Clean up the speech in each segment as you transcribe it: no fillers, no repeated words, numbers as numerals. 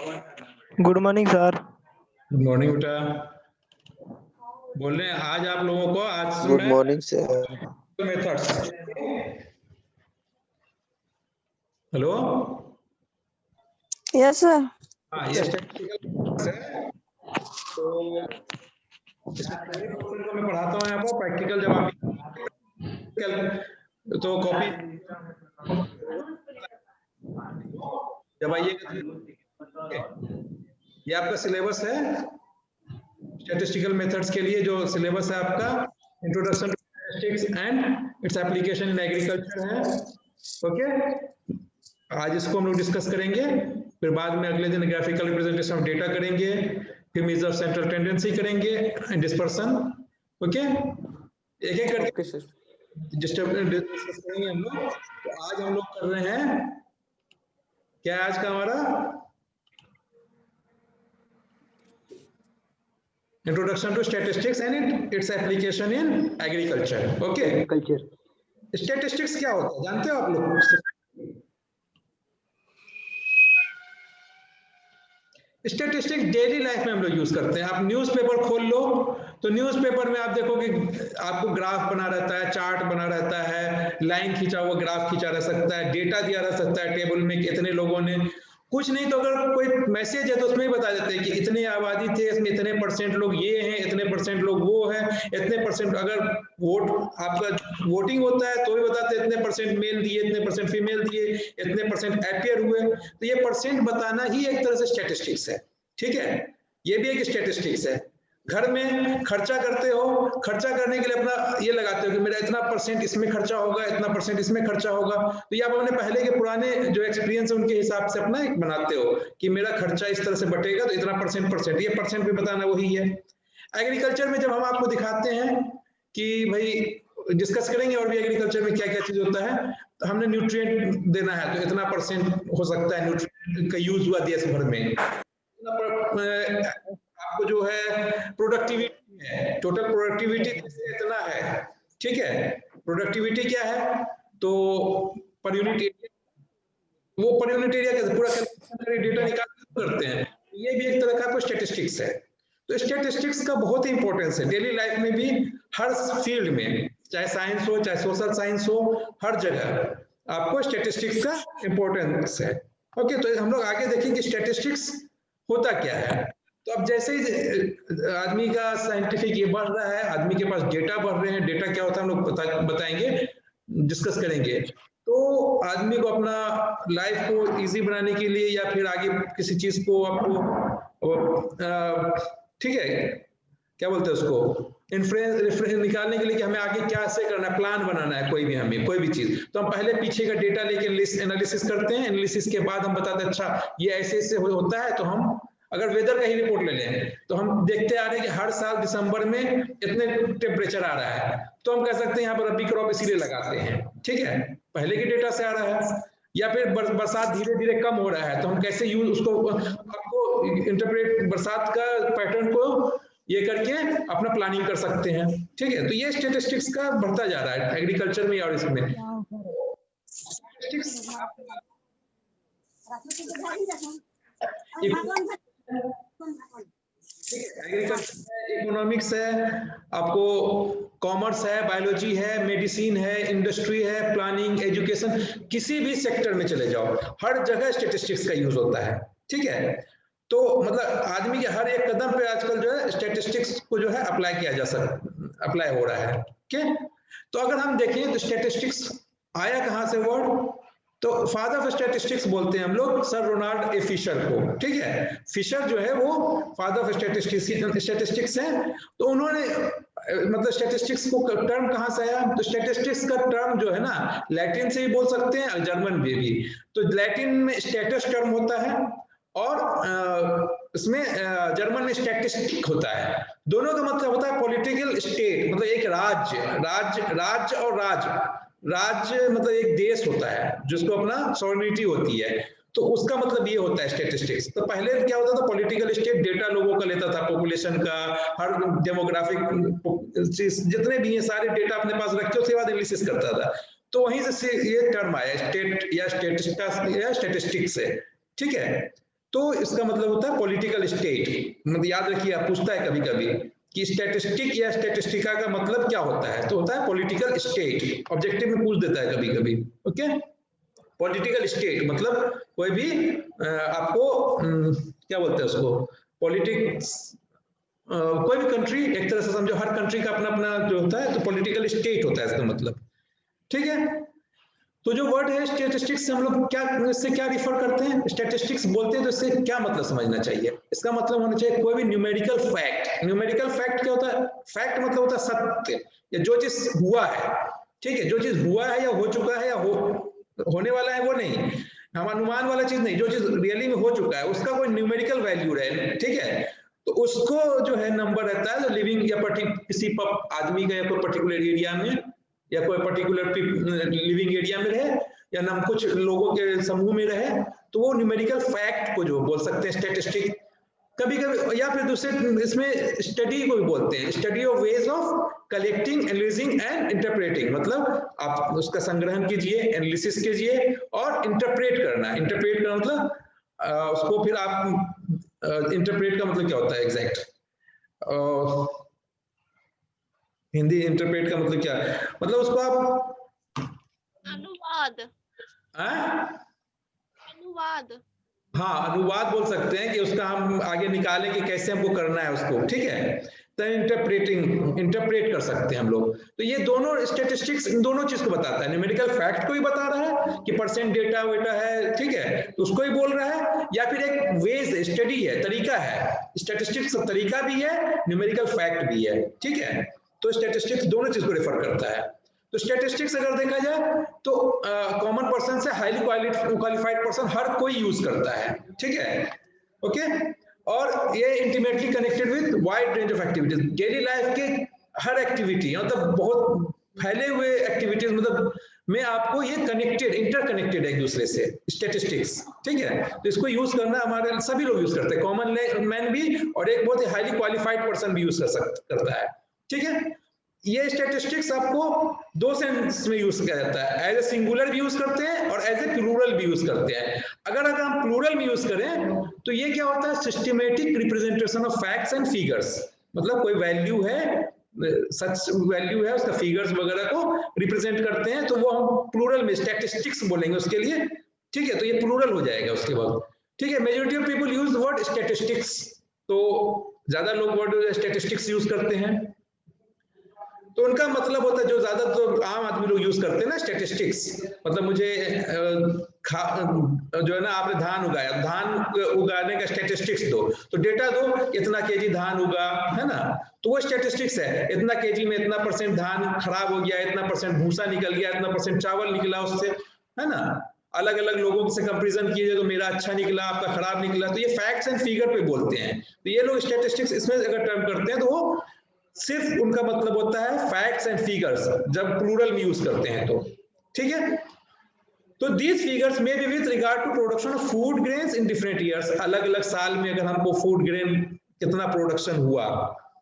Good morning sir. Good morning बेटा। बोल रहे हैं आज आप लोगों को आज good morning sir. Methods. Hello. Yes sir. हाँ, ये स्टैटिस्टिकल है। तो इसमें थ्योरी पोर्शन को मैं पढ़ाता हूँ आपको, प्रैक्टिकल जब आप तो कॉपी जब आइएगा। ये आपका सिलेबस है स्टैटिस्टिकल मेथड्स के लिए, जो सिलेबस है आपका introduction to statistics and its application in agriculture है। ओके, आज इसको हम लोग डिस्कस करेंगे, फिर बाद में अगले दिन ग्राफिकल रिप्रेजेंटेशन ऑफ डेटा करेंगे, फिर मेजर ऑफ सेंट्रल टेंडेंसी करेंगे एंड डिस्पर्सन। ओके, एक एक करके डिस्कस करेंगे हम लोग। तो आज हम लोग कर रहे हैं क्या, आज का हमारा introduction to statistics and its application in agriculture. Okay, statistics क्या होता है जानते हो आप लोग? स्टैटिस्टिक्स डेली लाइफ में हम लोग यूज करते हैं। आप न्यूज़पेपर खोल लो तो न्यूज़पेपर में आप देखोगे आपको ग्राफ बना रहता है, चार्ट बना रहता है, लाइन खींचा हुआ ग्राफ खींचा रह सकता है, डेटा दिया रह सकता है टेबल में कितने लोगों ने, कुछ नहीं तो अगर कोई मैसेज है तो उसमें ही बता देते हैं कि इतने आबादी थे, इसमें इतने परसेंट लोग ये हैं, इतने परसेंट लोग वो हैं, इतने परसेंट अगर वोट आपका वोटिंग होता है तो भी बताते हैं इतने परसेंट मेल दिए, इतने परसेंट फीमेल दिए, इतने परसेंट अपियर हुए। तो ये परसेंट बताना ही एक तरह से स्टैटिस्टिक्स है। ठीक है, ये भी एक स्टैटिस्टिक्स है। घर में खर्चा करते हो, खर्चा करने के लिए अपना ये लगाते हो कि मेरा इतना परसेंट इसमें खर्चा होगा, इतना परसेंट इसमें खर्चा होगा। तो ये आप अपने पहले के पुराने जो एक्सपीरियंस है उनके हिसाब से अपना एक बनाते हो कि मेरा खर्चा इस तरह से बटेगा तो इतना परसेंट, ये परसेंट भी बताना वही है। एग्रीकल्चर में जब हम आपको दिखाते हैं कि भाई डिस्कस करेंगे और भी एग्रीकल्चर में क्या क्या चीज होता है, तो हमने न्यूट्रिएंट देना है तो इतना परसेंट हो सकता है न्यूट्रिएंट का यूज हुआ देश भर में। आपको जो है प्रोडक्टिविटी है, टोटल प्रोडक्टिविटी इतना है। ठीक है, प्रोडक्टिविटी क्या है तो पर यूनिट एरिया, वो पर यूनिट एरिया कैसे पूरा डेटा निकाल करते हैं, ये भी एक तरह का स्टैटिस्टिक्स है। तो स्टैटिस्टिक्स का बहुत ही इंपॉर्टेंस है डेली लाइफ में भी, हर फील्ड में, चाहे साइंस हो चाहे सोशल साइंस हो, हर जगह आपको स्टैटिस्टिक्स का इंपॉर्टेंस है। ओके, तो हम लोग आगे देखेंगे स्टैटिस्टिक्स होता क्या है। तो अब जैसे ही आदमी का साइंटिफिक ये बढ़ रहा है, आदमी के पास डेटा बढ़ रहे हैं, डेटा क्या होता है हम लोग बताएंगे, डिस्कस करेंगे। तो आदमी को अपना लाइफ को इजी बनाने के लिए या फिर आगे किसी चीज को आपको ठीक है क्या बोलते हैं उसको इन्फ्रेंस निकालने के लिए कि हमें आगे क्या से करना है, प्लान बनाना है कोई भी, हमें कोई भी चीज, तो हम पहले पीछे का डेटा लेके एनालिसिस करते हैं। एनालिसिस के बाद हम बताते हैं अच्छा ये ऐसे ऐसे होता है। तो हम अगर वेदर का ही रिपोर्ट ले लें तो हम देखते आ रहे हैं कि हर साल दिसंबर में इतने टेम्परेचर आ रहा है, तो हम कह सकते हैं यहाँ पर रबी क्रॉप इसीलिए लगाते हैं। ठीक है, पहले के डेटा से आ रहा है। या फिर बरसात धीरे धीरे कम हो रहा है तो हम कैसे यूज उसको आपको इंटरप्रेट बरसात का पैटर्न को ये करके अपना प्लानिंग कर सकते हैं। ठीक है, तो ये स्टैटिस्टिक्स का बढ़ता जा रहा है एग्रीकल्चर में और इसमें एग्रीकल्चर है, इकोनॉमिक्स है, आपको कॉमर्स है, बायोलॉजी है, मेडिसिन है, इंडस्ट्री है, प्लानिंग, एजुकेशन, किसी भी सेक्टर में चले जाओ हर जगह स्टैटिस्टिक्स का यूज होता है। ठीक है, तो मतलब आदमी के हर एक कदम पे आजकल जो है स्टैटिस्टिक्स को जो है अप्लाई किया जा सकता, अप्लाई हो रहा है। ठीक, तो अगर हम देखें तो स्टैटिस्टिक्स आया कहाँ से वर्ड, तो फादर ऑफ स्टैटिस्टिक्स बोलते हैं हम लोग सर रोनाल्ड ए फिशर को। ठीक है, फिशर जो है वो फादर ऑफ स्टैटिस्टिक्स है। तो उन्होंने मतलब स्टैटिस्टिक्स को टर्म कहाँ से आया, तो स्टैटिस्टिक्स का टर्म जो है ना लैटिन से भी बोल सकते हैं और जर्मन में भी। तो लैटिन में स्टैटस टर्म होता है और इसमें जर्मन में स्टैटिस्टिक होता है। दोनों का मतलब होता है पॉलिटिकल स्टेट, मतलब एक राज्य और राज्य मतलब एक देश होता है जिसको अपना सॉवरेनिटी होती है, तो उसका मतलब ये होता है स्टैटिस्टिक्स। तो पहले क्या होता था, पॉलिटिकल स्टेट डेटा लोगों का लेता था, पॉपुलेशन का, हर डेमोग्राफिक जितने भी हैं सारे डेटा अपने पास रख के उसके बाद एनालिसिस करता था। तो वहीं से ये टर्म आया स्टेट या स्टैटिस्टिक्स है। ठीक है, तो इसका मतलब होता है पॉलिटिकल स्टेट। मतलब याद रखिए, आप पूछता है कभी कभी कि स्टैटिस्टिक या स्टैटिस्टिका का मतलब क्या होता है, तो होता है पॉलिटिकल स्टेट। ऑब्जेक्टिव में पूछ देता है कभी कभी। ओके, पॉलिटिकल स्टेट मतलब कोई भी आपको क्या बोलते हैं उसको, पॉलिटिक्स, कोई भी कंट्री, एक तरह से समझो हर कंट्री का अपना अपना जो होता है, तो पॉलिटिकल स्टेट होता है इसका मतलब। ठीक है, तो जो वर्ड है स्टैटिस्टिक्स से हम लोग क्या, इससे क्या रिफर करते हैं, स्टैटिस्टिक्स बोलते हैं तो इससे क्या मतलब समझना चाहिए, इसका मतलब होना चाहिए कोई भी न्यूमेरिकल फैक्ट। न्यूमेरिकल फैक्ट क्या होता है, फैक्ट मतलब होता है सत्य, या जो चीज हुआ है। ठीक है, जो चीज हुआ है या हो चुका है या होने वाला है, वो नहीं, हम अनुमान वाला चीज नहीं, जो चीज रियली में हो चुका है उसका कोई न्यूमेरिकल वैल्यू रहे। ठीक है, तो उसको जो है नंबर रहता है, जो लिविंग या किसी आदमी का या कोई पर्टिकुलर एरिया में या कोई पर्टिकुलर लिविंग एरिया में रहे या ना कुछ लोगों के समूह में रहे, तो वो न्यूमेरिकल फैक्ट को जो बोल सकते हैं स्टैटिस्टिक। कभी कभी या फिर दूसरे इसमें स्टडी को भी बोलते हैं, study of ways of collecting, analysing and interpreting. मतलब आप उसका संग्रहण कीजिए, एनालिसिस कीजिए और इंटरप्रेट करना। इंटरप्रेट करना मतलब उसको फिर आप इंटरप्रेट का मतलब क्या होता है एग्जैक्ट हिंदी इंटरप्रेट का मतलब क्या है, मतलब उसको आप अनुवाद। अनुवाद, हाँ अनुवाद बोल सकते हैं, कि उसका हम आगे निकालें कि कैसे हमको करना है उसको। ठीक है, तो इंटरप्रेट कर सकते हैं हम लोग। तो ये दोनों स्टैटिस्टिक्स इन दोनों चीज को बताता है, न्यूमेरिकल फैक्ट को भी बता रहा है कि परसेंट डेटा वेटा है, ठीक है, तो उसको ही बोल रहा है, या फिर एक वेज स्टडी है, तरीका है। स्टैटिस्टिक्स तरीका भी है, न्यूमेरिकल फैक्ट भी है। ठीक है, तो स्टैटिस्टिक्स दोनों चीज को रेफर करता है। तो स्टैटिस्टिक्स अगर देखा जाए तो कॉमन पर्सन से हाईली क्वालिफाइड पर्सन हर कोई यूज करता है। ठीक है, ओके, और ये intimately connected with wide range of activities, daily life के हर एक्टिविटी, मतलब बहुत फैले हुए एक्टिविटीज मतलब में आपको ये कनेक्टेड, इंटरकनेक्टेड है एक दूसरे से स्टैटिस्टिक्स। ठीक है, तो इसको यूज करना हमारे सभी लोग यूज करते हैं, कॉमन मैन भी और एक बहुत ही हाईली क्वालिफाइड पर्सन भी यूज करता है। ठीक है, ये स्टैटिस्टिक्स आपको दो सेंस में यूज किया जाता है, एज ए सिंगुलर भी यूज करते हैं और एज ए प्लूरल भी यूज करते हैं। अगर हम प्लूरल में यूज करें तो ये क्या होता है, systematic representation of facts and figures. मतलब कोई वैल्यू है, सच वैल्यू है, उसका फिगर्स वगैरह को रिप्रेजेंट करते हैं, तो वो हम प्लूरल में स्टैटिस्टिक्स बोलेंगे उसके लिए। ठीक है, तो ये प्लूरल हो जाएगा उसके बाद। ठीक है, majority of people use word statistics, तो ज्यादा लोग वर्ड स्टैटिस्टिक्स यूज करते हैं। तो उनका मतलब होता है, जो ज्यादा तो आम आदमी लोग यूज करते हैं ना स्टैटिस्टिक्स, मतलब मुझे जो है ना, आपने धान उगाया, धान उगाने का स्टैटिस्टिक्स दो, तो डेटा दो, इतना केजी धान उगा, है ना, तो वो स्टैटिस्टिक्स है। इतना केजी में इतना परसेंट धान खराब हो गया, इतना परसेंट भूसा निकल गया, इतना परसेंट चावल निकला उससे, है ना, अलग अलग लोगों से कंपैरिजन कीजिए तो मेरा अच्छा निकला, आपका खराब निकला। तो ये फैक्ट्स एंड फिगर पे बोलते हैं। तो ये लोग स्टैटिस्टिक्स इसमें अगर टर्म करते हैं तो वो सिर्फ उनका मतलब होता है फैक्ट्स एंड फिगर्स, जब प्लूरल में यूज करते हैं तो। ठीक है, तो दीज फिगर्स में be with regard to production of food grains in different years. अलग अलग साल में अगर हमको फूड ग्रेन कितना प्रोडक्शन हुआ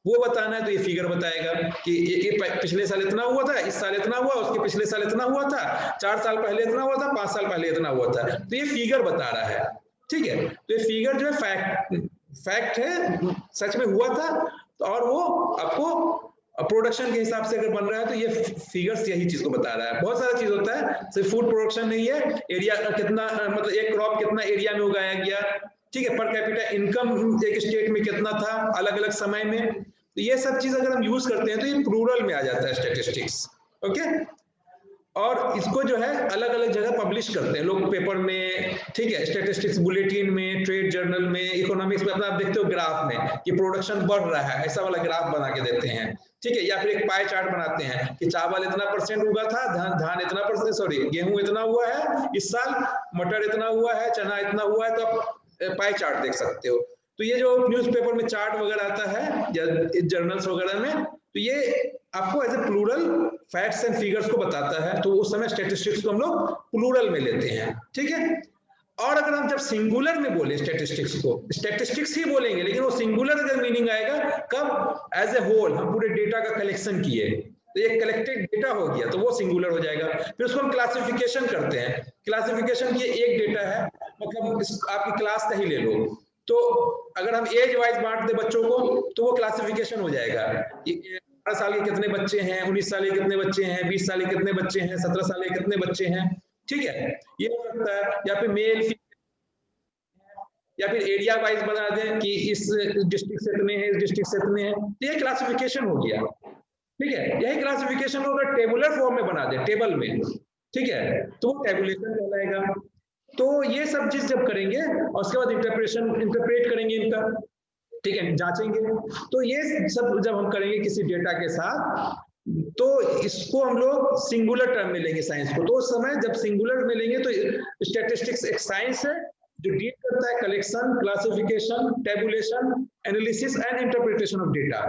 वो बताना है, तो ये फिगर बताएगा कि ये पिछले साल इतना हुआ था, इस साल इतना हुआ, उसके पिछले साल इतना हुआ था, 4 साल पहले इतना हुआ था, 5 साल पहले इतना हुआ था। तो ये फिगर बता रहा है। ठीक है, तो ये फिगर जो है फैक्ट है, सच में हुआ था, और वो आपको प्रोडक्शन के हिसाब से अगर बन रहा है तो ये फिगर्स यही चीज को बता रहा है। बहुत सारा चीज होता है, सिर्फ फूड प्रोडक्शन नहीं है, एरिया कितना, मतलब एक क्रॉप कितना एरिया में उगाया गया। ठीक है, पर कैपिटा इनकम एक स्टेट में कितना था अलग अलग समय में। तो ये सब चीज अगर हम यूज करते हैं तो ये प्लूरल में आ जाता है स्टैटिस्टिक्स। ओके, और इसको जो है अलग अलग जगह पब्लिश करते हैं लोग, पेपर में, ठीक है, स्टैटिस्टिक्स बुलेटिन में, ट्रेड जर्नल में, इकोनॉमिक्स में। अपना आप देखते हो ग्राफ में कि प्रोडक्शन बढ़ रहा है, ऐसा वाला ग्राफ बना के देते हैं। ठीक है, या फिर एक पाई चार्ट बनाते हैं कि चावल इतना परसेंट उगा था, धान इतना परसेंट, सॉरी गेहूं इतना हुआ है इस साल, मटर इतना हुआ है, चना इतना हुआ है, तो आप पाई चार्ट देख सकते हो। तो ये जो न्यूज़पेपर में चार्ट वगैरह आता है या जर्नल्स वगैरह में, तो ये आपको as a plural facts and figures को बताता है। तो उस समय स्टैटिस्टिक्स को हम लोग प्लूरल में लेते हैं। ठीक है, और अगर हम जब सिंगुलर में बोले स्टैटिस्टिक्स को, स्टैटिस्टिक्स ही बोलेंगे, लेकिन वो सिंगुलर अगर मीनिंग आएगा कब, एज ए होल, हम पूरे डेटा का कलेक्शन किए, तो एक कलेक्टेड डेटा हो गया, तो वो सिंगुलर हो जाएगा। फिर उसको हम क्लासिफिकेशन करते हैं, क्लासिफिकेशन की एक डेटा है, मतलब आपकी क्लास का ही ले लो, तो अगर हम एज वाइज बांट दे बच्चों को तो वो क्लासिफिकेशन हो जाएगा। 18 साल के कितने बच्चे हैं, 19 साल के कितने बच्चे हैं, 20 साल के कितने बच्चे हैं, 17 साल के कितने बच्चे हैं, ठीक है, ये हो सकता है। या फिर मेल, या फिर एरिया वाइज बना दें कि इस डिस्ट्रिक्ट से इतने हैं, इस डिस्ट्रिक्ट से इतने हैं, तो ये क्लासिफिकेशन हो गया, ठीक है। यही क्लासिफिकेशन को अगर टेबुलर फॉर्म में बना दे, टेबल में, ठीक है, तो वो टेबुलेशन कहलाएगा। तो ये सब चीज जब करेंगे और उसके बाद इंटरप्रेट करेंगे इनका, ठीक है, जांचेंगे। तो ये सब जब हम करेंगे किसी डेटा के साथ, तो इसको हम लोग सिंगुलर टर्म में लेंगे साइंस को। तो उस समय जब सिंगुलर में लेंगे तो स्टैटिस्टिक्स एक साइंस है जो डील करता है collection, classification, tabulation, analysis and interpretation of data,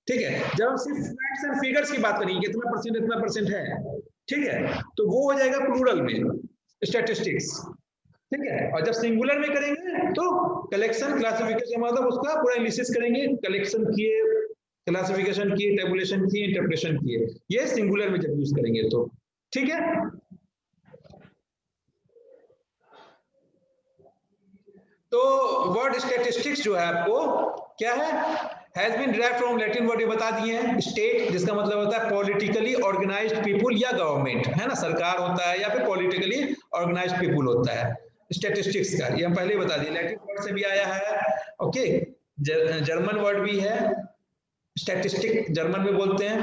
ठीक है। जब हम सिर्फ फैक्ट्स एंड फिगर्स की बात करेंगे कितना परसेंट इतना परसेंट है, ठीक है, तो वो हो जाएगा प्लूरल में स्टैटिस्टिक्स, ठीक है। और जब सिंगुलर में करेंगे तो कलेक्शन, क्लासिफिकेशन, मतलब उसका पूरा एनालिसिस करेंगे, कलेक्शन किए, क्लासिफिकेशन किए, टेबुलेशन किए, इंटरप्रिटेशन किए, ये सिंगुलर में जब यूज करेंगे तो, ठीक है। तो वर्ड स्टैटिस्टिक्स जो है आपको क्या है, has been derived from Latin word, ये बता दिए हैं, स्टेट, जिसका मतलब होता है पॉलिटिकली ऑर्गेनाइज्ड पीपुल या गवर्नमेंट, है ना, सरकार होता है या फिर पॉलिटिकली ऑर्गेनाइज्ड पीपुल होता है। स्टैटिस्टिक्स का ये हम पहले ही बता दिए, लैटिन वर्ड से भी आया है, ओके। जर्मन वर्ड भी है, स्टैटिस्टिक जर्मन में बोलते हैं।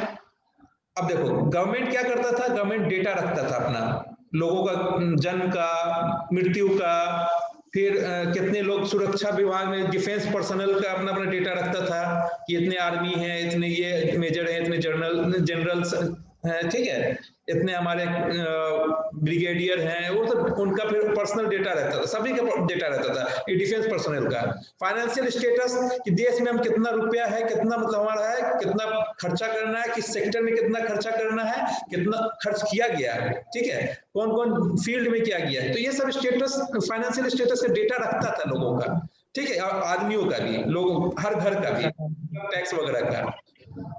अब देखो गवर्नमेंट क्या करता था, गवर्नमेंट डेटा रखता था अपना, लोगों का जन्म का, मृत्यु का, फिर कितने लोग सुरक्षा विभाग में, डिफेंस पर्सनल का अपना अपना डेटा रखता था कि इतने आर्मी हैं, इतने ये मेजर हैं, इतने जनरल्स हैं, ठीक है, इतने हमारे ब्रिगेडियर हैं, वो सब उनका फिर पर्सनल डेटा रहता था, सभी का डेटा रहता था, ये डिफेंस पर्सनल का। फाइनेंशियल स्टेटस कि देश में हम कितना रुपया है, कितना मतलब हमारा है, कितना खर्चा करना है, किस सेक्टर में कितना खर्चा करना है, कितना खर्च किया गया है, ठीक है, कौन कौन फील्ड में किया गया है, तो ये सब स्टेटस, फाइनेंशियल स्टेटस का डेटा रखता था लोगों का, ठीक है, और आदमियों का भी, लोग हर घर का भी, टैक्स वगैरह का,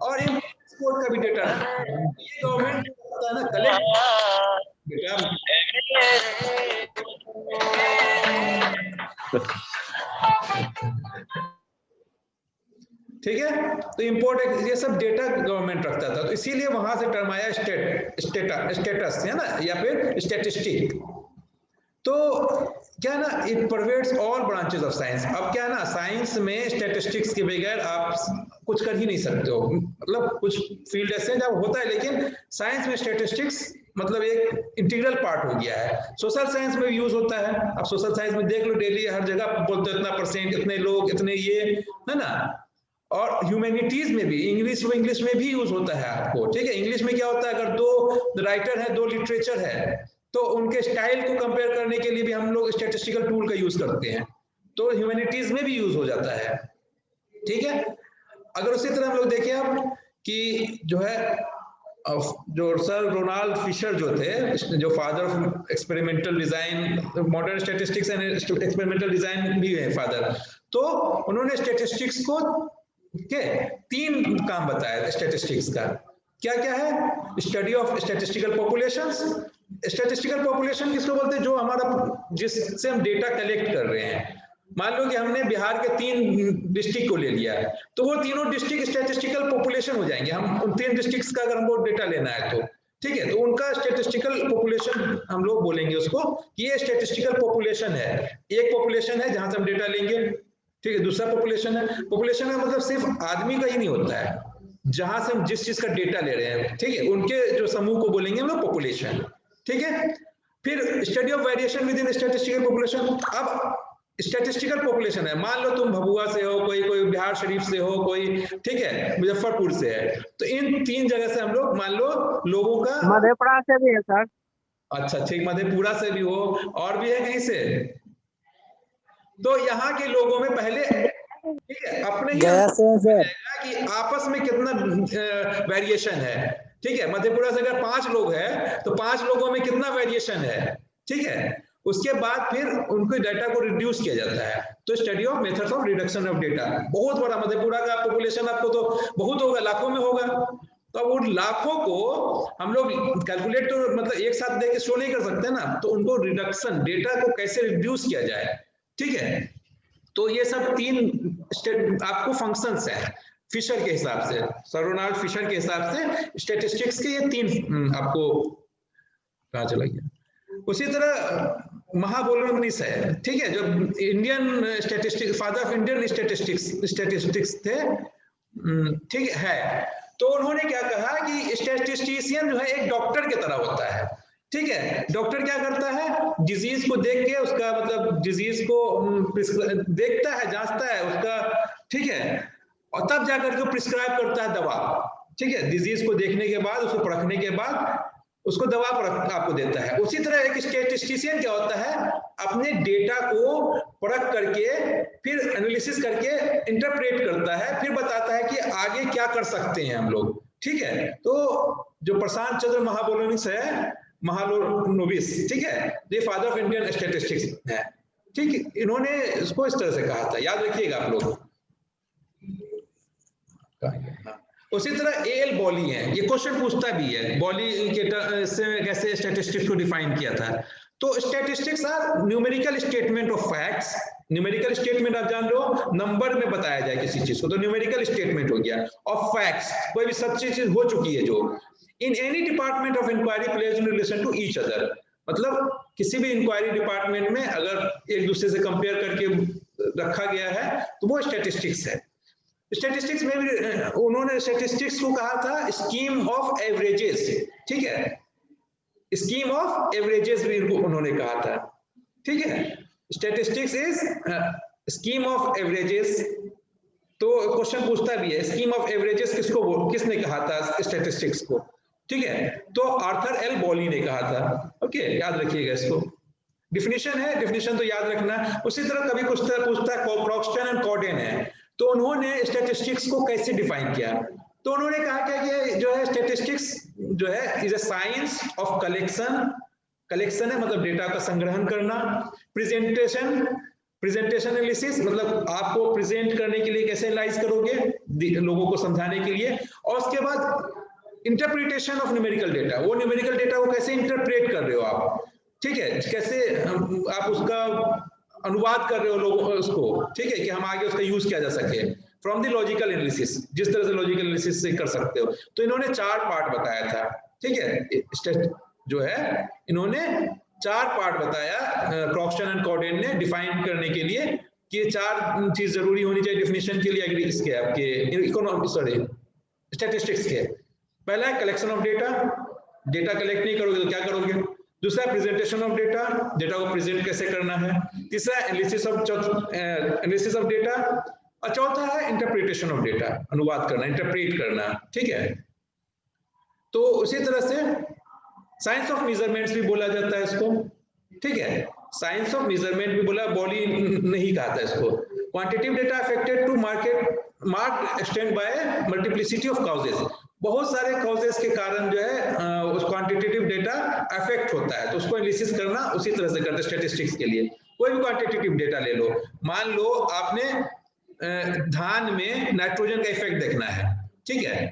और एक्सपोर्ट का भी डेटा रखता है। ये गवर्नमेंट होता है ना कलेक्ट डेटा, ठीक है। तो इंपोर्ट, ये सब डेटा गवर्नमेंट रखता था, तो इसीलिए वहां से टर्म आया स्टेटस, है ना, या फिर स्टैटिस्टिक। तो क्या ना, it pervades all branches of science. अब क्या ना, साइंस में स्टैटिस्टिक्स के बगैर आप कुछ कर ही नहीं सकते हो, मतलब कुछ फील्ड ऐसे जब होता है, लेकिन साइंस में स्टैटिस्टिक्स मतलब एक इंटीग्रल पार्ट हो गया है। सोशल साइंस में भी यूज होता है, अब सोशल साइंस में देख लो, डेली हर जगह बोलते हैं इतना परसेंट, इतने लोग, इतने ये, है ना। और ह्यूमैनिटीज में भी, इंग्लिश में भी यूज होता है आपको, ठीक है। इंग्लिश में क्या होता है, अगर दो राइटर है, दो लिटरेचर है, तो उनके स्टाइल को कंपेयर करने के लिए भी हम लोग स्टैटिस्टिकल टूल का यूज करते हैं, तो ह्यूमैनिटीज में भी यूज हो जाता है, ठीक है। अगर उसी तरह हम लोग देखें अब कि जो है, जो सर रोनाल्ड फिशर जो थे, जो father of experimental design, modern statistics and experimental design भी है फादर, तो उन्होंने स्टैटिस्टिक्स को के 3 काम बताया स्टैटिस्टिक्स का। क्या क्या है, study of statistical populations. Statistical population किसको बोलते हैं, जो हमारा, जिससे हम डेटा कलेक्ट कर रहे हैं। मान लो कि हमने बिहार के 3 डिस्ट्रिक्ट को ले लिया, तो वो तीनों डिस्ट्रिक्ट स्टैटिस्टिकल पॉपुलेशन हो जाएंगे। हम उन 3 डिस्ट्रिक्ट्स का अगर हमको डेटा लेना है तो, ठीक है, तो उनका स्टैटिस्टिकल पॉपुलेशन हम लोग बोलेंगे उसको कि ये स्टैटिस्टिकल पॉपुलेशन है। एक पॉपुलेशन है जहां से हम डेटा लेंगे, ठीक है, दूसरा पॉपुलेशन है। पॉपुलेशन का मतलब सिर्फ आदमी का ही नहीं होता है, जहां से हम जिस चीज का डेटा ले रहे हैं, ठीक है, उनके जो समूह को बोलेंगे हम लोग पॉपुलेशन, ठीक है। फिर study of variation with in statistical population. अब स्टैटिस्टिकल पॉपुलेशन है, मान लो तुम भभुआ से हो, कोई बिहार शरीफ से हो, कोई, ठीक है, मुजफ्फरपुर से है, तो इन 3 जगह से हम लोग मान लो लोगों का, मधेपुरा से भी है सर। अच्छा ठीक, मधेपुरा से भी हो, और भी है कहीं से, तो यहाँ के लोगों में पहले, ठीक है, अपने ही कि आपस में कितना वेरिएशन है, ठीक है। मधेपुरा से अगर 5 लोग हैं तो 5 लोगों में कितना वेरिएशन है, ठीक है। उसके बाद फिर उनके डाटा को रिड्यूस किया जाता है, तो study of methods of reduction of data. बहुत बड़ा मधेपुरा का पॉपुलेशन आपको तो बहुत होगा, लाखों में होगा, तो अब उन लाखों को हम लोग कैलकुलेट तो मतलब एक साथ देके शो नहीं कर सकते ना, तो उनको रिडक्शन, डेटा को कैसे रिड्यूस किया जाए, ठीक है। तो ये सब 3 आपको फंक्शंस हैं फिशर के हिसाब से, सर रोनाल्ड फिशर के हिसाब से स्टैटिस्टिक्स के ये 3 आपको, कहाँ चला गया। उसी तरह महाबोलोनिस है, ठीक है, जो Indian statistics, father of Indian statistics थे, ठीक है। तो उन्होंने क्या कहा कि स्टैटिस्टिशियन जो है एक डॉक्टर की तरह होता है, ठीक है। डॉक्टर क्या करता है, डिजीज को देख के उसका मतलब डिजीज को देखता है, जांचता है उसका, ठीक है, और तब जाकर के प्रिस्क्राइब करता है दवा, ठीक है। डिजीज को देखने के बाद, उसको परखने के बाद उसको दवा आपको देता है। उसी तरह एक स्टैटिस्टिशियन क्या होता है, अपने डेटा को परख करके फिर एनालिसिस करके इंटरप्रेट करता है, फिर बताता है कि आगे क्या कर सकते हैं हम लोग, ठीक है। तो जो प्रशांत चंद्र महाबोलोनिस है, महालोनोबिस, ठीक है, ये फादर ऑफ इंडियन स्टैटिस्टिक्स है, ठीक है। इन्होंने इसको इस तरह से कहा था, याद रखिएगा आप लोग। उसी तरह एल बॉली है, ये क्वेश्चन पूछता भी है, बॉली के से कैसे स्टैटिस्टिक्स को डिफाइन किया था। तो statistics are numerical statement of facts. Numerical statement आप जान लो, नंबर में बताया जाए किसी चीज को, तो न्यूमेरिकल स्टेटमेंट हो गया। ऑफ फैक्ट्स, कोई भी सच्ची चीज हो चुकी है जो, in any department of inquiry placed in relation to each other, मतलब किसी भी इंक्वायरी डिपार्टमेंट में अगर एक दूसरे से कंपेयर करके रखा गया है तो वो स्टैटिस्टिक्स है। स्टैटिस्टिक्स में भी उन्होंने स्टैटिस्टिक्स को कहा था स्कीम ऑफ एवरेजेस, ठीक है, स्कीम ऑफ एवरेजेस भी उन्होंने कहा था, ठीक है। Statistics is scheme of averages. तो क्वेश्चन पूछता भी है स्कीम ऑफ एवरेजेस किसने कहा था स्टैटिस्टिक्स को, ठीक है। तो आर्थर एल बॉली ने कहा था, ओके, याद रखिएगा इसको। डिफिनीशन है, डिफिनीशन तो याद रखना। उसी तरह कभी पूछता है क्रॉक्सटन एंड कॉर्डेन है, तो उन्होंने स्टैटिस्टिक्स को कैसे डिफाइन किया, तो उन्होंने कहा कि जो है स्टैटिस्टिक्स जो है is a science of collection है मतलब डेटा का संग्रहण करना, प्रेजेंटेशन एनालिसिस मतलब आपको प्रेजेंट करने के लिए कैसे एनालाइज करोगे लोगों को समझाने के लिए, और उसके बाद इंटरप्रिटेशन ऑफ न्यूमेरिकल डेटा, वो न्यूमेरिकल डेटा को कैसे इंटरप्रेट कर रहे हो आप, ठीक है, कैसे आप उसका अनुवाद कर रहे हो लोगों उसको, ठीक है, कि हम आगे उसका यूज किया जा सके फ्रॉम द लॉजिकल एनालिसिस, जिस तरह से लॉजिकल एनालिसिस से कर सकते हो। तो इन्होंने 4 पार्ट बताया था, ठीक है, जो है इन्होंने 4 पार्ट बताया क्रॉक्सटन एंड कॉर्डेन ने डिफाइन करने के लिए कि ये 4 चीज जरूरी होनी चाहिए डिफिनीशन के लिए इसके आपके स्टैटिस्टिक्स के। पहला है collection of data, data collect नहीं करोगे तो क्या करोगे। दूसरा प्रेजेंटेशन ऑफ डेटा, डेटा को प्रेजेंट कैसे करना है। तीसरा एनालिसिस ऑफ डेटा, और चौथा है इंटरप्रिटेशन ऑफ डेटा, अनुवाद करना, इंटरप्रेट करना, ठीक है। तो उसी तरह से साइंस ऑफ मेजरमेंट्स भी बोला जाता है इसको, ठीक है, साइंस ऑफ मेजरमेंट भी बोला, बॉली नहीं कहा था इसको। Quantitative data affected to mark extent by multiplicity of causes, बहुत सारे कॉजेस के कारण जो है उस क्वांटिटेटिव डेटा अफेक्ट होता है, तो उसको एनालिसिस करना उसी तरह से करते हैं स्टैटिस्टिक्स के लिए। कोई भी क्वांटिटेटिव डेटा ले लो, मान लो आपने धान में नाइट्रोजन का इफेक्ट देखना है, ठीक है,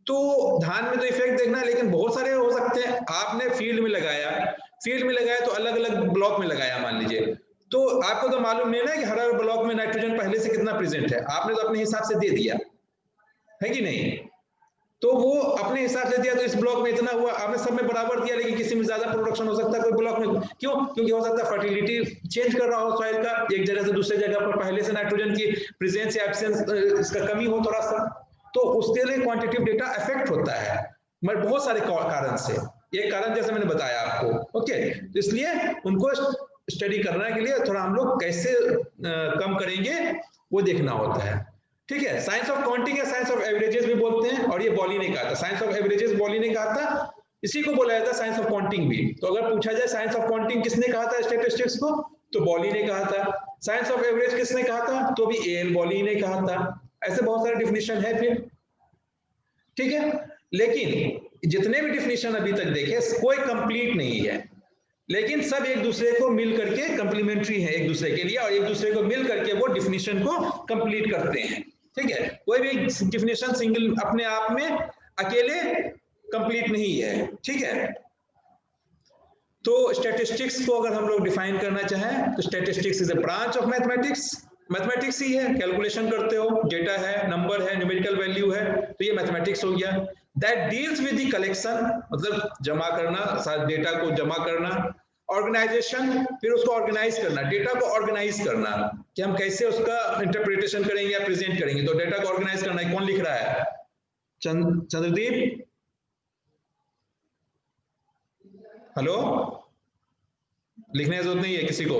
तो धान में तो इफेक्ट देखना है, लेकिन बहुत सारे हो सकते हैं। आपने फील्ड में लगाया तो अलग अलग ब्लॉक में लगाया मान लीजिए, तो आपको तो मालूम नहीं ना कि हर ब्लॉक में नाइट्रोजन पहले से कितना प्रेजेंट है, आपने तो अपने हिसाब से दे दिया है कि नहीं, तो वो अपने हिसाब से दिया, तो इस ब्लॉक में इतना हुआ, आपने सब में बराबर दिया, लेकिन किसी में ज्यादा प्रोडक्शन हो सकता है, कोई ब्लॉक में क्यों, क्योंकि हो सकता है फर्टिलिटी चेंज कर रहा हो सॉइल का, एक जगह से दूसरे जगह पर पहले से नाइट्रोजन की प्रेजेंस या एब्सेंस इसका कमी हो थोड़ा सा, तो उसके लिए क्वांटिटेटिव डेटा अफेक्ट होता है, मगर बहुत सारे कारण से, एक कारण जैसे मैंने बताया आपको, ओके। तो इसलिए उनको स्टडी करने के लिए थोड़ा हम लोग कैसे कम करेंगे वो देखना होता है, ठीक है। साइंस ऑफ काउंटिंग या साइंस ऑफ एवरेजेस भी बोलते हैं, और ये बॉली ने कहा था, साइंस ऑफ एवरेजेस बॉली ने कहा था, इसी को बोला जाता है साइंस ऑफ काउंटिंग भी। तो अगर पूछा जाए साइंस ऑफ काउंटिंग किसने कहा था स्टैटिस्टिक्स को, तो बॉली ने कहा था। साइंस ऑफ एवरेज किसने कहा था, तो भी एल बॉली ने कहा था। ऐसे बहुत सारे डिफिनीशन है फिर, ठीक है, लेकिन जितने भी डिफिनीशन अभी तक देखे कोई कंप्लीट नहीं है, लेकिन सब एक दूसरे को मिल करके कंप्लीमेंट्री है एक दूसरे के लिए, और एक दूसरे को मिल करके वो डिफिनीशन को कंप्लीट करते हैं, ठीक है। कोई भी डिफिनीशन सिंगल अपने आप में अकेले कंप्लीट नहीं है, ठीक है। तो स्टैटिस्टिक्स को अगर हम लोग डिफाइन करना चाहें तो statistics is a branch of mathematics. Mathematics ही है, कैलकुलेशन करते हो, डेटा है, नंबर है, न्यूमेरिकल वैल्यू है, तो ये मैथमेटिक्स हो गया। That deals with the collection, मतलब जमा करना, डेटा को जमा करना, ऑर्गेनाइजेशन, फिर उसको ऑर्गेनाइज करना, डेटा को ऑर्गेनाइज करना कि हम कैसे उसका इंटरप्रिटेशन करेंगे या प्रेजेंट करेंगे। तो डेटा को ऑर्गेनाइज करना है, कौन लिख रहा है? चंद्रदीप, हेलो, लिखने की जरूरत नहीं है किसी को।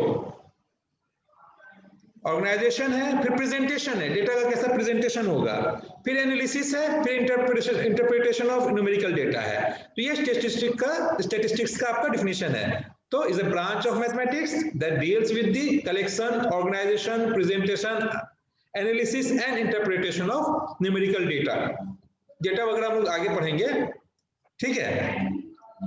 ऑर्गेनाइजेशन है, फिर प्रेजेंटेशन है, डेटा का कैसा प्रेजेंटेशन होगा, फिर एनालिसिस है, फिर इंटरप्रिटेशन ऑफ न्यूमेरिकल डेटा है। तो ये स्टैटिस्टिक्स का आपका डिफिनेशन है। तो is a branch of mathematics that deals with the collection, organisation, presentation, analysis and interpretation of numerical data. Data वगैरह हम लोग आगे पढ़ेंगे, ठीक है।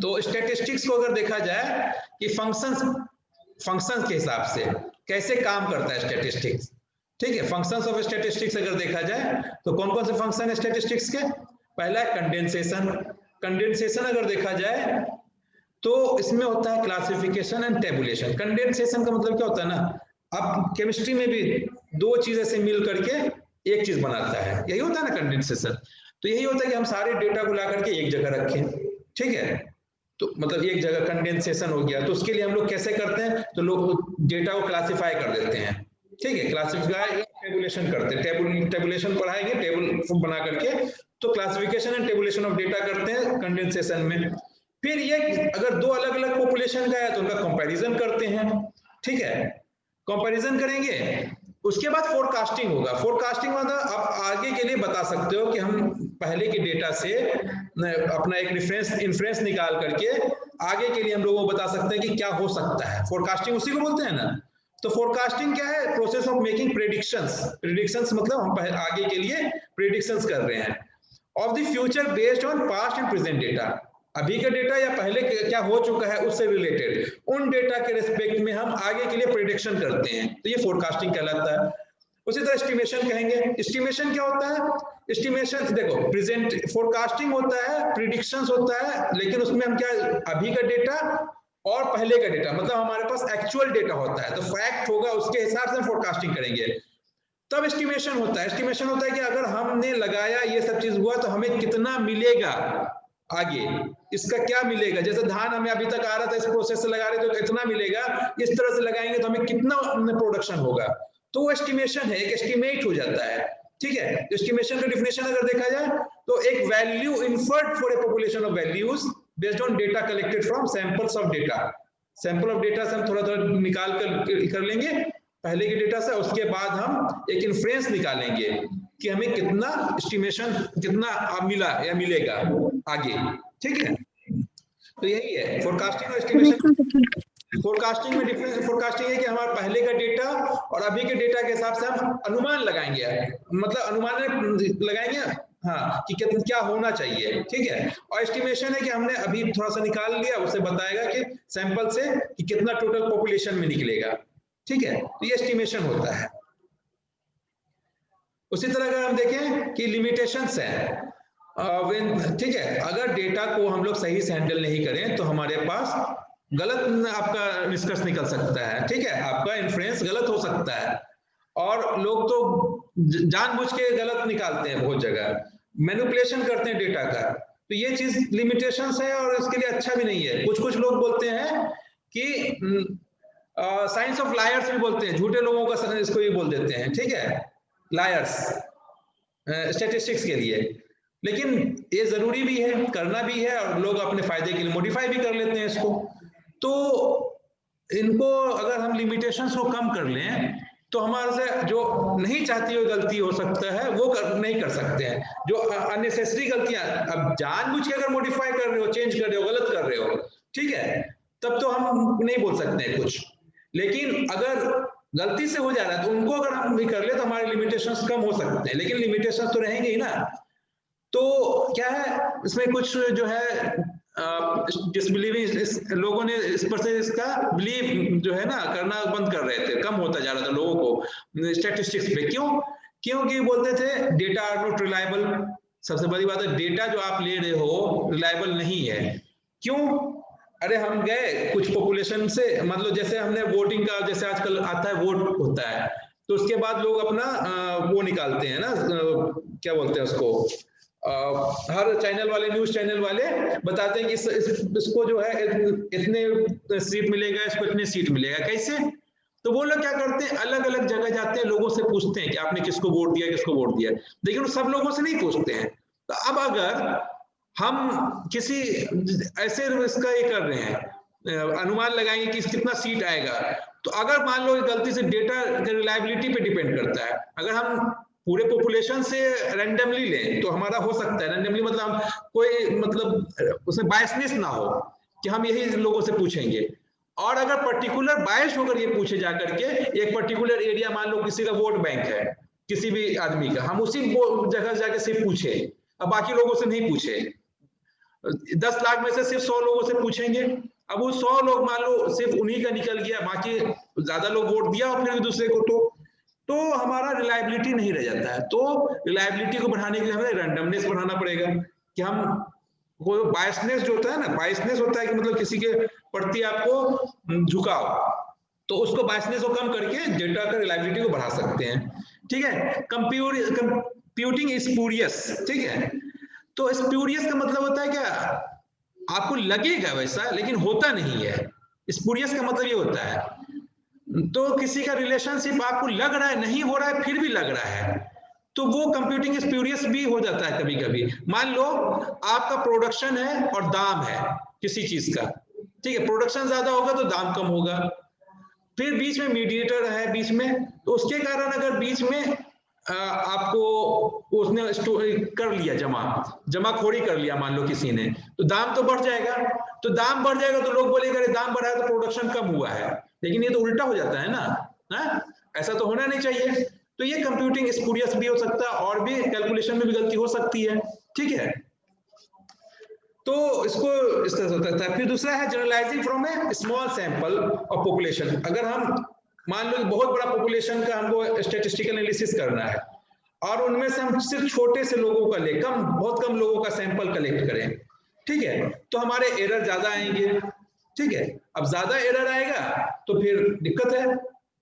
तो स्टैटिस्टिक्स को अगर देखा जाए कि फंक्शंस के हिसाब से कैसे काम करता है स्टैटिस्टिक्स, ठीक है। फंक्शंस ऑफ स्टैटिस्टिक्स अगर देखा जाए तो कौन कौन से फंक्शन है स्टैटिस्टिक्स के? पहला है कंडेंसेशन। कंडेंसेशन अगर देखा जाए तो इसमें होता है क्लासिफिकेशन एंड टेबुलेशन। कंडेंसेशन का मतलब क्या होता है ना, अब केमिस्ट्री में भी दो चीजें से मिल करके एक चीज बनाता है, यही होता है ना कंडेंसेशन। तो यही होता है कि हम सारे डेटा को ला करके एक जगह रखें, ठीक है। तो मतलब एक जगह कंडेंसेशन हो गया। तो उसके लिए हम लोग कैसे करते हैं, तो लोग डेटा को क्लासिफाई कर देते हैं, ठीक है। क्लासिफाई टेबुलेशन करते हैं, टेबुलेशन पढ़ाएंगे, टेबल बना करके। तो classification and tabulation of data करते हैं कंडेंसेशन में। फिर ये अगर दो अलग अलग पॉपुलेशन का है तो उनका कंपैरिजन करते हैं, ठीक है। कंपैरिजन करेंगे, उसके बाद फोरकास्टिंग होगा। फोरकास्टिंग मतलब आप आगे के लिए बता सकते हो कि हम पहले के डेटा से अपना एक इन्फ्रेंस निकाल करके आगे के लिए हम लोगों को बता सकते हैं कि क्या हो सकता है। फोरकास्टिंग उसी को बोलते हैं ना। तो फोरकास्टिंग क्या है? Process of making predictions. Predictions मतलब हम आगे के लिए प्रेडिक्शंस कर रहे हैं of the future based on past and present data. अभी का डेटा या पहले क्या हो चुका है उससे रिलेटेड उन डेटा के रिस्पेक्ट में हम आगे के लिए प्रेडिक्शन करते हैं, तो ये फोरकास्टिंग कहलाता है। उसी तरह एस्टिमेशन कहेंगे। एस्टिमेशन क्या होता है? एस्टिमेशन देखो, प्रेजेंट फोरकास्टिंग होता है, प्रिडिक्शंस होता है, लेकिन उसमें हम क्या, अभी का डेटा और पहले का डेटा, मतलब हमारे पास एक्चुअल डेटा होता है, तो फैक्ट होगा, उसके हिसाब से फोरकास्टिंग करेंगे। तब एस्टिमेशन होता है। एस्टिमेशन होता है कि अगर हमने लगाया, ये सब चीज हुआ, तो हमें कितना मिलेगा आगे, इसका क्या मिलेगा। जैसे धान हमें अभी तक आ रहा था, इस प्रोसेस से लगा रहे तो इतना मिलेगा, इस तरह से लगाएंगे तो हमें कितना प्रोडक्शन होगा। तो वो एस्टिमेशन है, एक एस्टिमेट हो जाता है, ठीक है। एस्टिमेशन का डिफिनेशन अगर देखा जाए तो एक value inferred for a population of values based on data collected from samples of data. Sample of data से हम थोड़ा थोड़ा निकाल कर लेंगे पहले के डेटा से, उसके बाद हम एक इन्फ्रेंस निकालेंगे कि हमें कितना एस्टिमेशन, कितना मिला या मिलेगा आगे, ठीक है। तो यही है फोरकास्टिंग और एस्टिमेशन। फोरकास्टिंग में डिफरेंस, फोरकास्टिंग है कि हमारा पहले का डेटा और अभी के डेटा के हिसाब से हम अनुमान लगाएंगे, मतलब अनुमान लगाएंगे, हाँ, कि क्या होना चाहिए, ठीक है। और एस्टिमेशन है कि हमने अभी थोड़ा सा निकाल लिया, उसे बताएगा कि सैंपल से कि कितना टोटल पॉपुलेशन में निकलेगा, ठीक है। तो ये एस्टिमेशन होता है। उसी तरह अगर हम देखें कि लिमिटेशंस है, ठीक है, अगर डेटा को हम लोग सही से हैंडल नहीं करें तो हमारे पास गलत आपका निष्कर्ष निकल सकता है, ठीक है। आपका इन्फ्रेंस गलत हो सकता है, और लोग तो जानबूझ के गलत निकालते हैं, बहुत जगह मैनिपुलेशन करते हैं डेटा का। तो ये चीज लिमिटेशंस है और इसके लिए अच्छा भी नहीं है। कुछ लोग बोलते हैं कि साइंस ऑफ लायर्स भी बोलते हैं, झूठे लोगों का इसको भी बोल देते हैं, ठीक है, लायर्स स्टैटिस्टिक्स के लिए। लेकिन ये जरूरी भी है, करना भी है, और लोग अपने फायदे के लिए मॉडिफाई भी कर लेते हैं इसको। तो इनको अगर हम लिमिटेशंस को कम कर लें तो हमारे से जो नहीं चाहती हुई गलती हो सकता है वो नहीं कर सकते हैं, जो अननेसेसरी गलतियां, अब जानबूझ के अगर मॉडिफाई कर रहे हो, चेंज कर रहे हो, गलत कर रहे हो, ठीक है, तब तो हम नहीं बोल सकते हैं कुछ। लेकिन अगर गलती से हो जा रहा है तो उनको अगर हम भी कर ले तो हमारे लिमिटेशंस कम हो सकते हैं, लेकिन लिमिटेशंस तो रहेंगे ही ना। तो क्या है इसमें कुछ जो है डिसबिलीविंग, लोगों ने इस पर से इसका बिलीव जो है ना करना बंद कर रहे थे, कम होता जा रहा था लोगों को स्टैटिस्टिक्स पे। क्योंकि बोलते थे डेटा आर नॉट रिलायबल, सबसे बड़ी बात है डेटा जो आप ले रहे हो रिलायबल नहीं है। क्यों? अरे हम गए कुछ पॉपुलेशन से, मतलब जैसे हमने वोटिंग का, जैसे आजकल आता है वोट होता है, तो उसके बाद लोग अपना वो निकालते हैं ना, क्या बोलते हैं उसको, हर चैनल वाले, न्यूज चैनल वाले बताते हैं कि इसको जो है इतने सीट मिलेगा, इसको इतने सीट मिलेगा। कैसे? तो वो लोग क्या करते हैं, अलग अलग जगह जाते हैं, लोगों से पूछते हैं कि आपने किसको वोट दिया, किसको वोट दिया, लेकिन वो सब लोगों से नहीं पूछते हैं। तो अब अगर हम किसी ऐसे इसका ये कर रहे हैं, अनुमान लगाएंगे कि कितना सीट आएगा, तो अगर मान लो गलती से, डेटा रिलायबिलिटी पे डिपेंड करता है। अगर हम पूरे पॉपुलेशन से रैंडमली लें तो हमारा हो सकता है, रैंडमली मतलब हम कोई, मतलब उसमें बायसनेस ना हो कि हम यही लोगों से पूछेंगे। और अगर पर्टिकुलर बायस होकर ये पूछे जाकर के, एक पर्टिकुलर एरिया, मान लो किसी का वोट बैंक है किसी भी आदमी का, हम उसी जगह जाके सिर्फ पूछे, अब बाकी लोगों से नहीं पूछे, 10 लाख में से सिर्फ 100 लोगों से पूछेंगे, अब वो 100 लोग मान लो सिर्फ उन्हीं का निकल गया, बाकी ज्यादा लोग वोट दिया और फिर भी दूसरे को, तो हमारा रिलायबिलिटी नहीं रह जाता है। तो रिलायबिलिटी को बढ़ाने के लिए हमें रैंडमनेस बढ़ाना पड़ेगा कि हम, वो बायसनेस जो होता है ना, बायसनेस होता है कि मतलब किसी के प्रति आपको झुकाव, तो उसको बायसनेस को कम करके डेटा का रिलायबिलिटी को बढ़ा सकते हैं। ठीक है, कंप्यूटिंग स्पूरियस, ठीक है। तो स्पूरियस का मतलब होता है क्या, आपको लगेगा वैसा लेकिन होता नहीं है। स्पूरियस का मतलब ये होता है, तो किसी का रिलेशनशिप आपको लग रहा है, नहीं हो रहा है, फिर भी लग रहा है, तो वो कंप्यूटिंग स्पूरियस भी हो जाता है कभी कभी। मान लो आपका प्रोडक्शन है और दाम है किसी चीज का, ठीक है, प्रोडक्शन ज्यादा होगा तो दाम कम होगा, फिर बीच में मीडिएटर है बीच में, तो उसके कारण अगर बीच में आपको उसने कर लिया, जमाखोरी कर लिया मान लो किसी ने, तो दाम तो बढ़ जाएगा। तो दाम बढ़ जाएगा तो लोग बोलेंगे अरे दाम बढ़ा है तो प्रोडक्शन कम हुआ है, लेकिन ये तो उल्टा हो जाता है ना, ऐसा तो होना नहीं चाहिए। तो ये कंप्यूटिंग स्पूरियस भी हो सकता है और भी कैलकुलेशन में भी गलती हो सकती है, ठीक है। तो इसको इस तरह से होता है। फिर दूसरा है generalising from a small sample of population. अगर हम मान लो बहुत बड़ा पॉपुलेशन का हमको स्टैटिस्टिकल एनालिसिस करना है और उनमें से हम सिर्फ छोटे से लोगों का बहुत कम लोगों का सैंपल कलेक्ट करें, ठीक है, तो हमारे एरर ज्यादा आएंगे, ठीक है। अब ज्यादा एरर आएगा तो फिर दिक्कत है,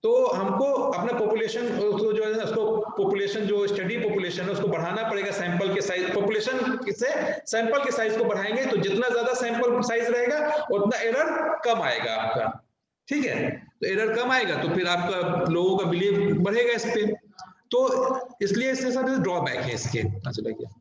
तो हमको अपना पॉपुलेशन जो है उसको, पॉपुलेशन जो स्टडी पॉपुलेशन है उसको बढ़ाना पड़ेगा, सैंपल के साइज, पॉपुलेशन से सैंपल के साइज को बढ़ाएंगे तो जितना ज्यादा सैंपल साइज रहेगा उतना एरर कम आएगा आपका, ठीक है। तो एरर कम आएगा तो फिर आपका लोगों का बिलीव बढ़ेगा इस पे, तो इसलिए इससे सब ड्रॉबैक है इसके। चला गया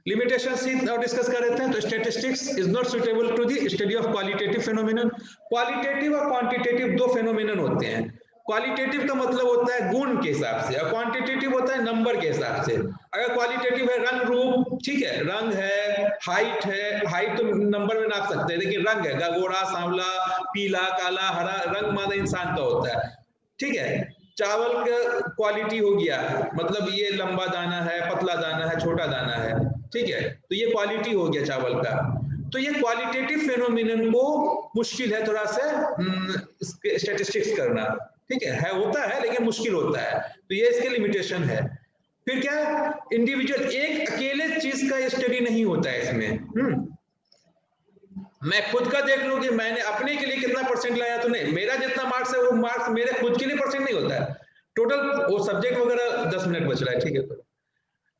लिमिटेशन और डिस्कस कर रहे थे। तो statistics is not suitable to the study of qualitative phenomenon. Qualitative और क्वांटिटेटिव दो फेनोमेनन होते हैं। क्वालिटेटिव का मतलब होता है गुण के हिसाब से और क्वांटिटेटिव होता है नंबर के हिसाब से। अगर क्वालिटेटिव है रंग रूप, ठीक है, रंग है, हाइट तो नंबर में नाप सकते हैं, लेकिन रंग है गोरा सांवला पीला काला हरा, रंग माना इंसान का होता है, ठीक है। चावल का क्वालिटी हो गया, मतलब ये लंबा दाना है, पतला दाना है, छोटा दाना है, ठीक है, तो ये क्वालिटी हो गया चावल का। तो ये क्वालिटेटिव फेनोमेनन को मुश्किल है थोड़ा सा स्टैटिस्टिक्स करना, ठीक है होता है लेकिन मुश्किल होता है, तो ये इसके लिमिटेशन है। फिर क्या, इंडिविजुअल एक अकेले चीज का स्टडी नहीं होता है इसमें। मैं खुद का देख लूं कि मैंने अपने के लिए कितना परसेंट लाया, तो नहीं, मेरा जितना मार्क्स है वो मार्क्स मेरे खुद के लिए परसेंट नहीं होता है, टोटल वो सब्जेक्ट वगैरह 10 मिनट बच रहा है, ठीक है।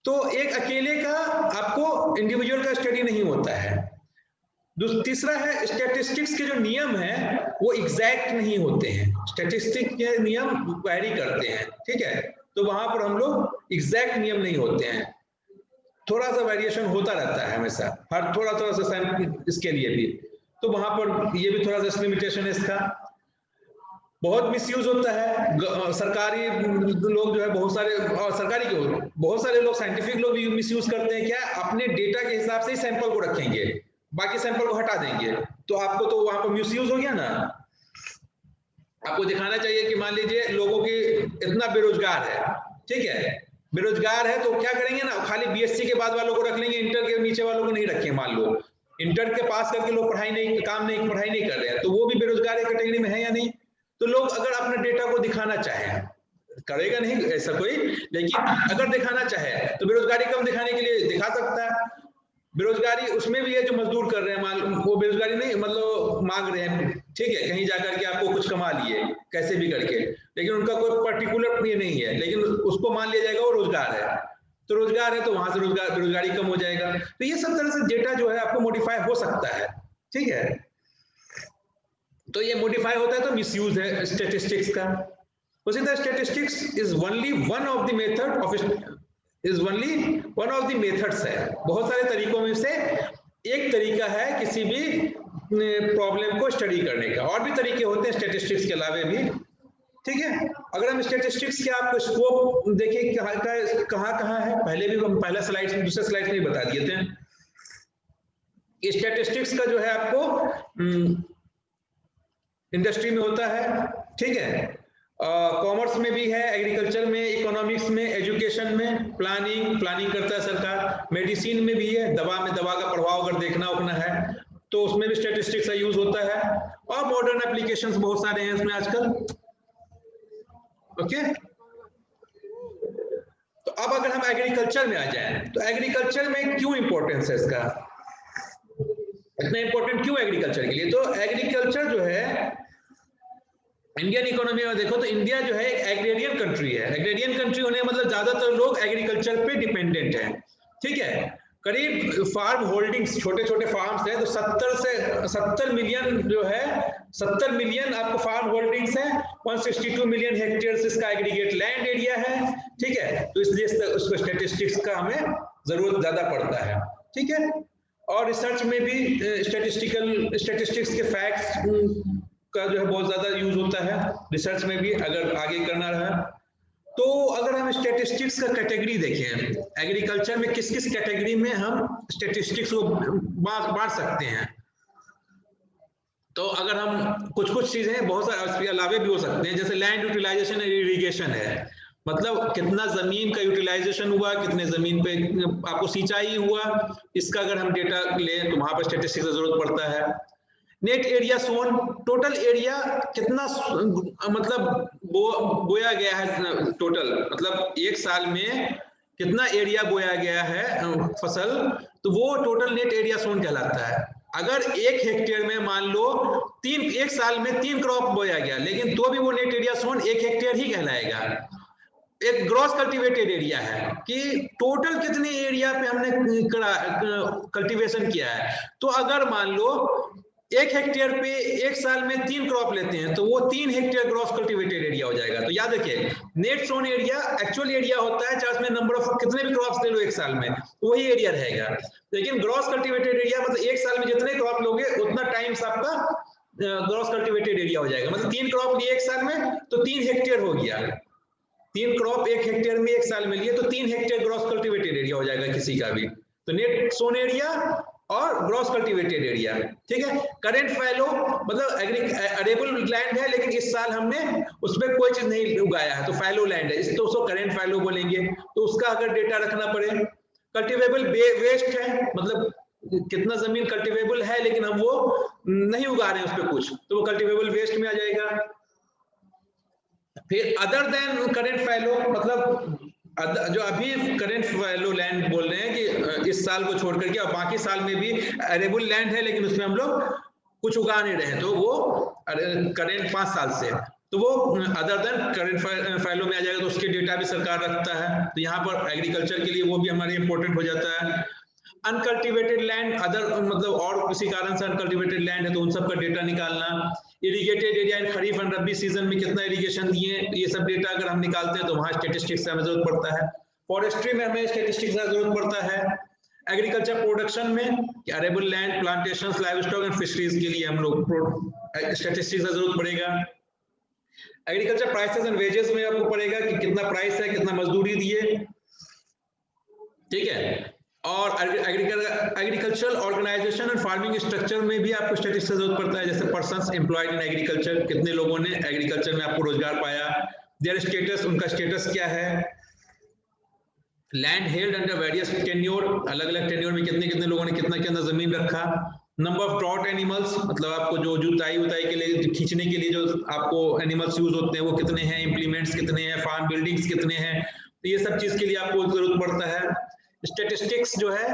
तो एक अकेले का आपको इंडिविजुअल का स्टडी नहीं होता है। तीसरा है स्टैटिस्टिक्स के जो नियम है वो एग्जैक्ट नहीं होते हैं, स्टैटिस्टिक्स के नियम वैरी करते हैं, ठीक है, तो वहां पर हम लोग एग्जैक्ट नियम नहीं होते हैं, थोड़ा सा वेरिएशन होता रहता है हमेशा, हर थोड़ा सा इसके लिए भी, तो वहां पर ये भी थोड़ा सा लिमिटेशन है इसका। बहुत मिसयूज होता है, सरकारी लोग जो है बहुत सारे, और सरकारी क्यों, बहुत सारे लोग साइंटिफिक लोग भी मिसयूज करते हैं, क्या अपने डेटा के हिसाब से ही सैंपल को रखेंगे, बाकी सैंपल को हटा देंगे, तो आपको तो वहां पर मिसयूज हो गया ना। आपको दिखाना चाहिए कि मान लीजिए लोगों की इतना बेरोजगार है, ठीक है, बेरोजगार है तो क्या करेंगे ना, खाली बीएससी के बाद वालों को रख लेंगे, इंटर के नीचे वालों को नहीं रखें। मान लो इंटर के पास करके लोग पढ़ाई नहीं कर रहे हैं, तो वो भी बेरोजगार कैटेगरी में है या नहीं। तो लोग अगर अपने डेटा को दिखाना चाहें, करेगा नहीं ऐसा कोई, लेकिन अगर दिखाना चाहे तो बेरोजगारी कम दिखाने के लिए दिखा सकता है। बेरोजगारी उसमें भी है जो मजदूर कर रहे हैं, मान वो बेरोजगारी नहीं मतलब मांग रहे हैं, ठीक है, कहीं जाकर के आपको कुछ कमा लिए कैसे भी करके, लेकिन उनका कोई पर्टिकुलर ये नहीं है, लेकिन उसको मान लिया जाएगा वो रोजगार है, तो रोजगार है तो वहां से रोजगार बेरोजगारी कम हो जाएगा। तो ये सब तरह से डेटा जो है आपको मॉडिफाई हो सकता है, ठीक है। तो ये मॉडिफाई होता है तो मिसयूज है स्टैटिस्टिक्स का। उसी तरह statistics is only one of the method of methods है, बहुत सारे तरीकों में से एक तरीका है किसी भी प्रॉब्लम को स्टडी करने का। और भी तरीके होते हैं स्टैटिस्टिक्स के अलावा भी, ठीक है। अगर हम स्टैटिस्टिक्स के आपको स्कोप देखें कहाँ है, पहले भी हम पहला स्लाइड में दूसरे स्लाइड में बता दिए थे। स्टैटिस्टिक्स का जो है आपको इंडस्ट्री में होता है, ठीक है, कॉमर्स में भी है, एग्रीकल्चर में, इकोनॉमिक्स में, एजुकेशन में, प्लानिंग करता है सरकार, मेडिसिन में भी है, दवा में दवा का प्रभाव अगर देखना उतना है तो उसमें भी स्टैटिस्टिक्स का यूज होता है। और मॉडर्न एप्लीकेशंस बहुत सारे हैं इसमें आजकल, ओके। तो अब अगर हम एग्रीकल्चर में आ जाएं तो एग्रीकल्चर में क्यों इंपॉर्टेंस है इसका, इतना इंपॉर्टेंट क्यों एग्रीकल्चर के लिए? तो एग्रीकल्चर जो है इंडियन इकोनॉमी में देखो तो इंडिया जो है एक एग्रेरियन कंट्री है। एग्रेरियन कंट्री होने का मतलब ज्यादातर लोग एग्रीकल्चर पे डिपेंडेंट हैं, ठीक है। करीब फार्म होल्डिंग्स छोटे छोटे फार्म्स हैं, तो 70 मिलियन जो है 70 मिलियन आपको फार्म होल्डिंग्स है, 162 मिलियन हेक्टेयर इसका एग्रीगेट लैंड एरिया है, ठीक है। तो इसलिए उसको स्टैटिस्टिक्स का हमें जरूरत ज्यादा पड़ता है, ठीक है। और रिसर्च में भी स्टैटिस्टिक्स के फैक्ट्स का जो है बहुत ज्यादा यूज होता है रिसर्च में भी, अगर आगे करना रहा तो। अगर हम स्टैटिस्टिक्स का कैटेगरी देखें एग्रीकल्चर में, किस किस कैटेगरी में हम स्टैटिस्टिक्स को बांट सकते हैं, तो अगर हम कुछ चीजें बहुत सारे इसके अलावे भी हो सकते हैं, जैसे लैंड यूटिलाइजेशन और इरिगेशन है, मतलब कितना जमीन का यूटिलाइजेशन हुआ, कितने जमीन पे आपको सिंचाई हुआ, इसका अगर हम डेटा लें तो वहां पर स्टैटिस्टिक्स की जरूरत पड़ता है। नेट एरिया सोन, टोटल एरिया कितना मतलब बोया गया है, टोटल मतलब एक साल में कितना एरिया बोया गया है फसल, तो वो टोटल नेट एरिया सोन कहलाता है। अगर 1 हेक्टेयर में मान लो एक साल में 3 क्रॉप बोया गया, लेकिन तो भी वो नेट एरिया सोन 1 हेक्टेयर ही कहलाएगा। एक ग्रॉस कल्टीवेटेड एरिया है कि टोटल कितने एरिया पे हमने कल्टीवेशन किया है। तो अगर मान लो 1 हेक्टेयर पे एक साल में 3 क्रॉप लेते हैं तो वो 3 हेक्टेयर ग्रॉस कल्टीवेटेड एरिया हो जाएगा। तो याद रखिए net sown area actual area होता है, चाहे उसमें नंबर ऑफ कितने भी क्रॉप्स ले लो एक साल में वही एरिया रहेगा, लेकिन ग्रॉस कल्टीवेटेड एरिया मतलब एक साल में जितने क्रॉप लोगे उतना टाइम्स आपका ग्रॉस कल्टीवेटेड एरिया हो जाएगा। मतलब 3 क्रॉप लिए एक साल में तो 3 हेक्टेयर हो गया, 3 क्रॉप 1 हेक्टेयर में एक साल में लिए तो 3 हेक्टेयर ग्रॉस कल्टीवेटेड एरिया हो जाएगा किसी का भी। तो नेट सोन एरिया और ग्रॉस कल्टीवेटेड एरिया, ठीक है। करेंट फैलो मतलब अरेबल लैंड है लेकिन इस साल हमने उसमें कोई चीज नहीं उगाया है तो फैलो लैंड है, तो उसको करेंट फैलो बोलेंगे। तो उसका अगर डेटा रखना पड़े। कल्टीवेबल वेस्ट है, मतलब कितना जमीन कल्टीवेबल है लेकिन हम वो नहीं उगा रहे हैं उस पर कुछ, तो वो कल्टीवेबल वेस्ट में आ जाएगा। फिर अदर देन करेंट फैलो, मतलब जो अभी करेंट वैल्यू लैंड बोल रहे हैं कि इस साल को छोड़ करके और बाकी साल में भी अरेबल लैंड है लेकिन उसमें हम लोग कुछ उगा नहीं रहे, तो वो करेंट 5 साल से, तो वो अदर देन करेंट फैलो में आ जाएगा। तो उसके डेटा भी सरकार रखता है, तो यहाँ पर एग्रीकल्चर के लिए वो भी हमारे इंपॉर्टेंट हो जाता है। अनकल्टिवेटेड लैंड अदर मतलब और किसी कारण से अनकल्टिवेटेड लैंड है तो उन सब का डेटा निकालना। Irrigated area in kharif and rabi season में कितना इरिगेशन दिए, ये सब डेटा अगर हम निकालते हैं तो वहां स्टैटिस्टिक्स का हमें जरूरत पड़ता है। फॉरेस्ट्री में हमें स्टैटिस्टिक्स का जरूरत पड़ता है। एग्रीकल्चर प्रोडक्शन में arable land, plantations, livestock and fisheries के लिए हम लोग स्टैटिस्टिक्स का जरूरत पड़ेगा। एग्रीकल्चर प्राइसेस एंड वेजेस में आपको पड़ेगा कि कितना प्राइस है, कितना मजदूरी दिए, ठीक है। और agricultural organisation and farming structure में भी आपको स्टैटिस्टिक्स की जरूरत पड़ता है, जैसे पर्सन्स एम्प्लॉयड इन एग्रीकल्चर, कितने लोगों ने एग्रीकल्चर में आपको रोजगार पाया, देयर स्टेटस, उनका स्टेटस क्या है, land held under various tenure, अलग अलग टेन्योर में कितने कितने लोगों ने कितना कितना जमीन रखा, नंबर ऑफ ट्रॉट एनिमल्स, मतलब आपको जो जुताई उताई के लिए खींचने के लिए जो आपको एनिमल्स यूज होते हैं वो कितने हैं, इम्प्लीमेंट्स कितने हैं, फार्म बिल्डिंग्स कितने हैं, तो ये सब चीज के लिए आपको जरूरत पड़ता है। स्टैटिस्टिक्स जो है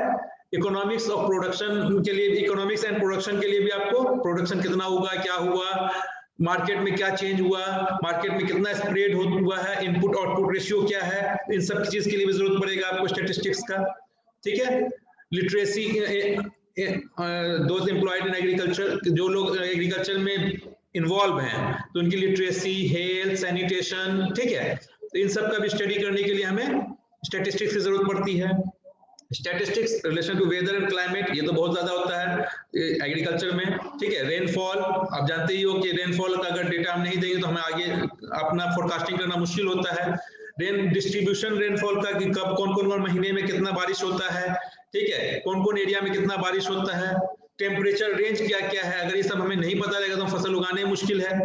इकोनॉमिक्स ऑफ प्रोडक्शन के लिए, इकोनॉमिक्स एंड प्रोडक्शन के लिए भी आपको प्रोडक्शन कितना हुआ, क्या हुआ, मार्केट में क्या चेंज हुआ, मार्केट में कितना स्प्रेड हुआ है, इनपुट आउटपुट रेशियो क्या है, इन सब चीज के लिए भी जरूरत पड़ेगा आपको स्टैटिस्टिक्स का। ठीक है, literacy, those employed in agriculture, जो लोग एग्रीकल्चर में इन्वॉल्व हैं तो उनकी लिटरेसी, हेल्थ, सैनिटेशन, ठीक है, तो इन सब का भी स्टडी करने के लिए हमें स्टैटिस्टिक्स की जरूरत पड़ती है। Statistics relation to weather and climate, ये तो बहुत ज्यादा होता है एग्रीकल्चर में। ठीक है, रेनफॉल, आप जानते ही हो कि रेनफॉल का अगर डेटा हम नहीं देंगे तो हमें आगे अपना फोरकास्टिंग करना मुश्किल होता है। रेन डिस्ट्रीब्यूशन रेनफॉल का, कि कब कौन कौन महीने में कितना बारिश होता है, ठीक है, कौन कौन एरिया में कितना बारिश होता है, टेम्परेचर रेंज क्या क्या है, अगर ये सब हमें नहीं पता रहेगा तो फसल उगाने मुश्किल है।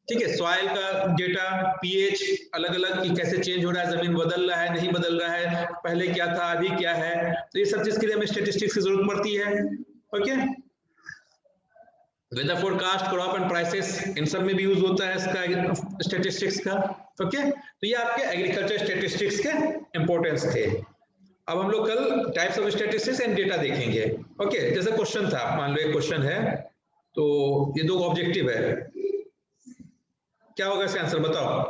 ठीक है, सॉइल का डेटा, पीएच अलग अलग कि कैसे चेंज हो रहा है, जमीन बदल रहा है नहीं बदल रहा है, पहले क्या था अभी क्या है, तो ये सब चीज के लिए हमें स्टैटिस्टिक्स की जरूरत पड़ती है। Okay, weather forecast, crop and prices, इन सब में भी यूज होता है इसका स्टैटिस्टिक्स का। ओके, तो ये आपके एग्रीकल्चर स्टैटिस्टिक्स के इंपॉर्टेंस थे। अब हम लोग कल types of statistics and data देखेंगे। ओके, जैसे क्वेश्चन था, मान लो एक क्वेश्चन है, तो ये दो ऑब्जेक्टिव है, क्या होगा इसका आंसर बताओ।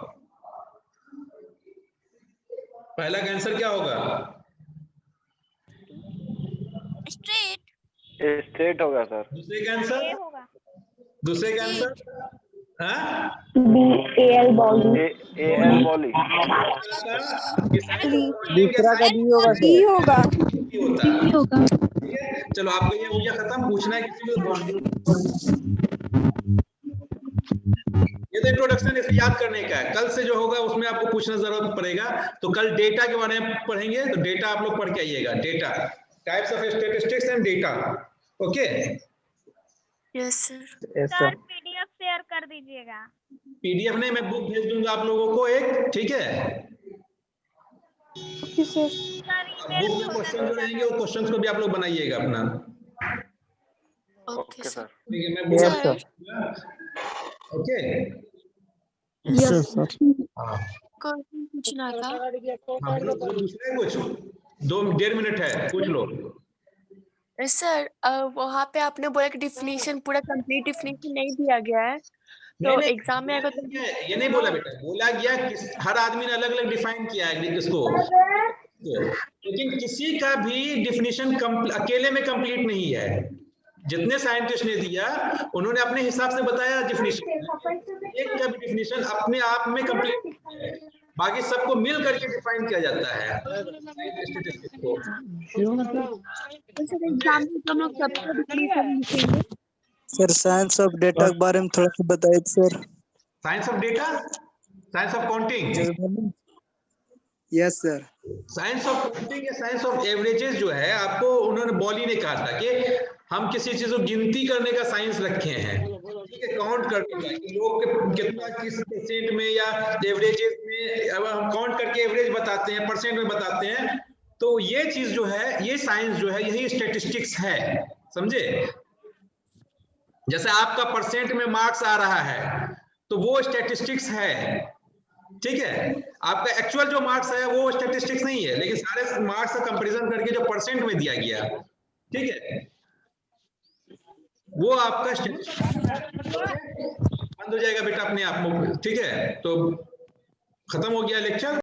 पहला का आंसर क्या होगा? स्ट्रेट होगा सर। दूसरे का आंसर? दूसरे का आंसर? हाँ, AL बॉली। दूसरा का बी होगा सर। होगा। ठीक है, चलो आपका ये हो गया खत्म। पूछना है किसी को? ये तो इंट्रोडक्शन इसे याद करने का है, कल से जो होगा उसमें आपको पूछना जरूरत पड़ेगा। तो कल डेटा के बारे में पढ़ेंगे, तो डेटा आप लोग पढ़ के आइएगा, data, types of statistics and data. Okay, yes sir. Sir PDF share कर दीजिएगा। पीडीएफ नहीं, मैं बुक भेज दूंगा आप लोगों को एक, ठीक है। बुक में क्वेश्चन जो रहेंगे वो क्वेश्चंस को भी आप लोग बनाइएगा अपना। Okay sir. ठीक है, मैं book sir okay. Yes sir. Question पूछना था। हाँ, पूछना है कुछ? 2-1.5 मिनट है, पूछ लो। सर वहाँ पे आपने बोला कि डिफिनीशन पूरा कंप्लीट डिफिनीशन नहीं दिया गया है, तो नहीं, एग्जाम में अगर ये नहीं बोला बेटा, बोला गया कि हर आदमी ने अलग अलग डिफाइन किया है इसको, लेकिन किसी का भी डिफिनीशन अकेले में कंप्लीट नहीं है। जितने साइंटिस्ट ने दिया उन्होंने अपने हिसाब से बताया डिफिनीशन, एक का भी डिफिनीशन अपने आप में कंप्लीट नहीं है, बाकी सबको मिल करके डिफाइन किया जाता है स्टैटिस्टिक्स को। एग्जाम में तो हम लोग सबका डिफिनीशन लिखेंगे। सर साइंस ऑफ डेटा के बारे में थोड़ा सा बताइए sir. Science of data, science of counting. Yes sir. Science of counting या साइंस ऑफ एवरेजेस जो है, आपको उन्होंने बॉली ने कहा था कि हम किसी चीज को गिनती करने का साइंस रखे हैं, ठीक है, काउंट करने का कि लोग कितना किस परसेंट में या एवरेजेस में, अब हम काउंट करके एवरेज बताते हैं, परसेंट में बताते हैं। तो ये चीज जो है, ये साइंस जो है, यही स्टैटिस्टिक्स है, समझे। जैसे आपका परसेंट में मार्क्स आ रहा है तो वो स्टैटिस्टिक्स है, ठीक है। आपका एक्चुअल जो मार्क्स है वो स्टैटिस्टिक्स नहीं है, लेकिन सारे मार्क्स का कंपैरिजन करके जो परसेंट में दिया गया, ठीक है, वो आपका स्टैटिस्टिक्स बंद हो जाएगा बेटा अपने आप में, ठीक है। तो खत्म हो गया लेक्चर।